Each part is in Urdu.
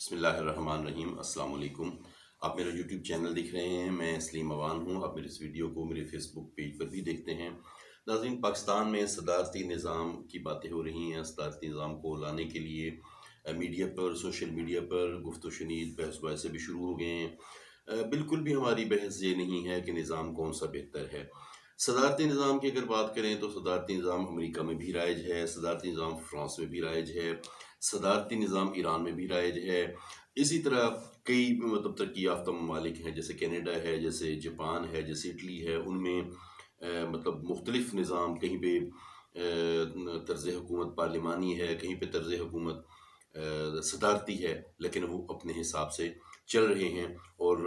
بسم اللہ الرحمن الرحیم۔ السلام علیکم۔ آپ میرا یوٹیوب چینل دیکھ رہے ہیں، میں سلیم اوان ہوں۔ آپ میرے اس ویڈیو کو میرے فیس بک پیج پر بھی دیکھتے ہیں۔ ناظرین، پاکستان میں صدارتی نظام کی باتیں ہو رہی ہیں۔ صدارتی نظام کو لانے کے لیے میڈیا پر، سوشل میڈیا پر گفت و شنید، بحث ویسے بھی شروع ہو گئے ہیں۔ بالکل بھی ہماری بحث یہ نہیں ہے کہ نظام کون سا بہتر ہے۔ صدارتی نظام کی اگر بات کریں تو صدارتی نظام امریکہ میں بھی رائج ہے، صدارتی نظام فرانس میں بھی رائج ہے، صدارتی نظام ایران میں بھی رائج ہے۔ اسی طرح کئی ترقی یافتہ ممالک ہیں، جیسے کینیڈا ہے، جیسے جاپان ہے، جیسے اٹلی ہے۔ ان میں مختلف نظام، کہیں پہ طرز حکومت پارلیمانی ہے، کہیں پہ طرز حکومت صدارتی ہے، لیکن وہ اپنے حساب سے چل رہے ہیں۔ اور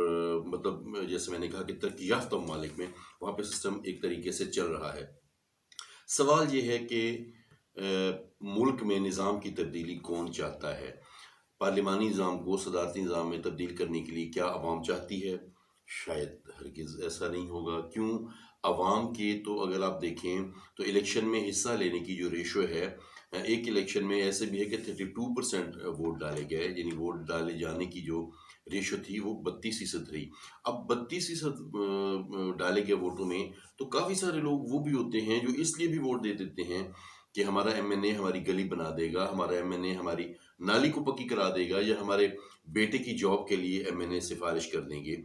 جیسے میں نے کہا کہ ترقی یافتہ ممالک میں وہاں پہ سسٹم ایک طریقے سے چل رہا ہے۔ سوال یہ ہے کہ ملک میں نظام کی تبدیلی کون چاہتا ہے؟ پارلیمانی نظام کو صدارتی نظام میں تبدیل کرنے کے لیے کیا عوام چاہتی ہے؟ شاید ہرگز ایسا نہیں ہوگا۔ کیوں؟ عوام کے تو اگر آپ دیکھیں تو الیکشن میں حصہ لینے کی جو ریشو ہے، ایک الیکشن میں ایسے بھی ہے کہ 32% ووٹ ڈالے گئے، یعنی ووٹ ڈالے جانے کی جو ریشو تھی وہ 32% رہی۔ اب 32% ڈالے گئے ووٹوں میں تو کافی سارے لوگ وہ بھی ہوتے ہیں جو اس لیے بھی ووٹ دے دیتے ہیں کہ ہمارا ایم این اے ہماری گلی بنا دے گا، ہمارا ایم این اے ہماری نالی کو پکی کرا دے گا، یا ہمارے بیٹے کی جاب کے لیے ایم این اے سفارش کر دیں گے،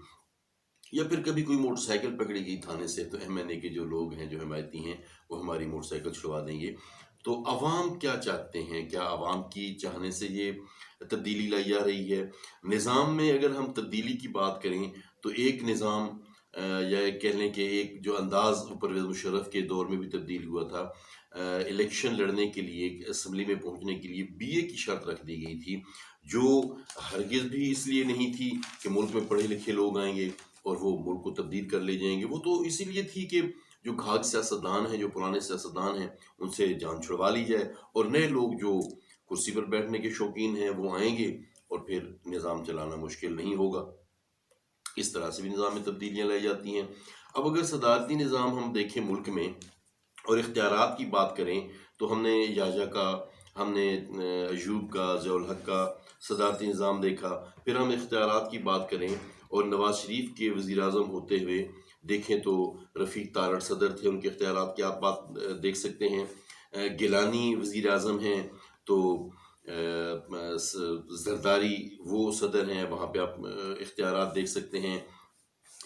یا پھر کبھی کوئی موٹر سائیکل پکڑی گئی تھانے سے تو ایم این اے کے جو لوگ ہیں، جو حمایتی ہیں، وہ ہماری موٹر سائیکل چھڑوا دیں گے۔ تو عوام کیا چاہتے ہیں؟ کیا عوام کی چاہنے سے یہ تبدیلی لائی جا رہی ہے؟ نظام میں اگر ہم تبدیلی کی بات کریں تو ایک نظام یا کہہ لیں کہ ایک جو انداز پرویز مشرف کے دور میں بھی تبدیل ہوا تھا، الیکشن لڑنے کے لیے، اسمبلی میں پہنچنے کے لیے بی اے کی شرط رکھ دی گئی تھی، جو ہرگز بھی اس لیے نہیں تھی کہ ملک میں پڑھے لکھے لوگ آئیں گے اور وہ ملک کو تبدیل کر لے جائیں گے۔ وہ تو اسی لیے تھی کہ جو گھاگ سیاستدان ہیں، جو پرانے سیاستدان ہیں، ان سے جان چھڑوا لی جائے اور نئے لوگ جو کرسی پر بیٹھنے کے شوقین ہیں وہ آئیں گے اور پھر نظام چلانا مشکل نہیں ہوگا۔ اس طرح سے بھی نظام میں تبدیلیاں لائی جاتی ہیں۔ اب اگر صدارتی نظام ہم دیکھیں ملک میں اور اختیارات کی بات کریں تو ہم نے یاجا کا، ہم نے ایوب کا، ضیاء الحق کا صدارتی نظام دیکھا۔ پھر ہم اختیارات کی بات کریں اور نواز شریف کے وزیر اعظم ہوتے ہوئے دیکھیں تو رفیق تارڑ صدر تھے، ان کے اختیارات کی آپ بات دیکھ سکتے ہیں۔ گیلانی وزیر اعظم ہیں تو زرداری وہ صدر ہیں، وہاں پہ آپ اختیارات دیکھ سکتے ہیں۔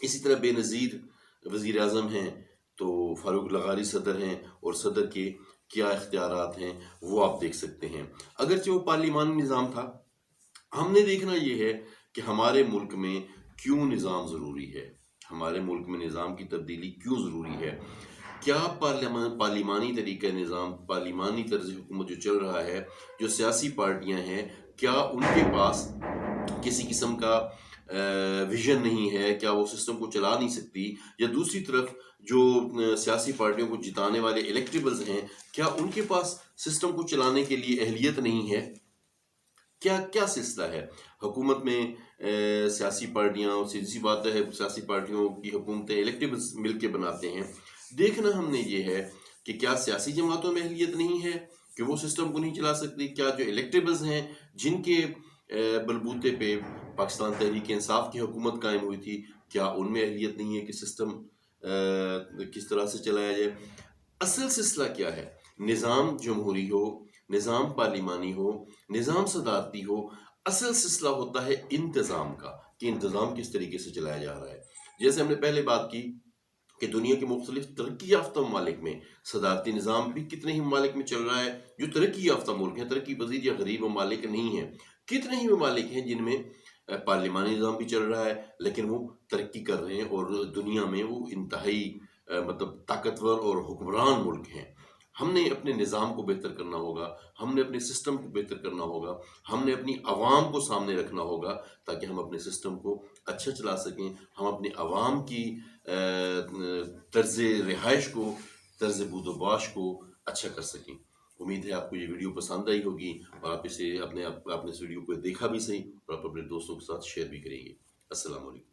اسی طرح بے نظیر وزیر اعظم ہیں تو فاروق لغاری صدر ہیں، اور صدر کے کیا اختیارات ہیں وہ آپ دیکھ سکتے ہیں۔ اگرچہ وہ پارلیمانی نظام تھا، ہم نے دیکھنا یہ ہے کہ ہمارے ملک میں کیوں نظام ضروری ہے، ہمارے ملک میں نظام کی تبدیلی کیوں ضروری ہے۔ کیا پارلیمانی طریقہ نظام، پارلیمانی طرز حکومت جو چل رہا ہے، جو سیاسی پارٹیاں ہیں، کیا ان کے پاس کسی قسم کا ویژن نہیں ہے؟ کیا وہ سسٹم کو چلا نہیں سکتی؟ یا دوسری طرف جو سیاسی پارٹیوں کو جتانے والے الیکٹیبلز ہیں، کیا ان کے پاس سسٹم کو چلانے کے لیے اہلیت نہیں ہے؟ کیا سلسلہ ہے حکومت میں؟ سیاسی پارٹیاں، سیدھی سی بات ہے، سیاسی پارٹیوں کی حکومتیں الیکٹیبلز مل کے بناتے ہیں۔ دیکھنا ہم نے یہ ہے کہ کیا سیاسی جماعتوں میں اہلیت نہیں ہے کہ وہ سسٹم کو نہیں چلا سکتی؟ کیا جو الیکٹیبلز ہیں، جن کے بلبوتے پہ پاکستان تحریک انصاف کی حکومت قائم ہوئی تھی، کیا ان میں اہلیت نہیں ہے کہ سسٹم کس طرح سے چلایا جائے؟ اصل سلسلہ کیا ہے؟ نظام جمہوری ہو، نظام پارلیمانی ہو، نظام صدارتی ہو، اصل سلسلہ ہوتا ہے انتظام کا، کہ انتظام کس طریقے سے چلایا جا رہا ہے۔ جیسے ہم نے پہلے بات کی کہ دنیا کے مختلف ترقی یافتہ ممالک میں صدارتی نظام بھی کتنے ہی ممالک میں چل رہا ہے، جو ترقی یافتہ ملک ہیں، ترقی پذیر یا غریب ممالک نہیں ہیں۔ کتنے ہی ممالک ہیں جن میں پارلیمانی نظام بھی چل رہا ہے، لیکن وہ ترقی کر رہے ہیں اور دنیا میں وہ انتہائی طاقتور اور حکمران ملک ہیں۔ ہم نے اپنے نظام کو بہتر کرنا ہوگا، ہم نے اپنے سسٹم کو بہتر کرنا ہوگا، ہم نے اپنی عوام کو سامنے رکھنا ہوگا تاکہ ہم اپنے سسٹم کو اچھا چلا سکیں، ہم اپنے عوام کی طرز رہائش کو، طرز بود و باش کو اچھا کر سکیں۔ امید ہے آپ کو یہ ویڈیو پسند آئی ہوگی اور آپ نے اس ویڈیو کو دیکھا بھی صحیح اور آپ اپنے دوستوں کے ساتھ شیئر بھی کریں گے۔ السلام علیکم۔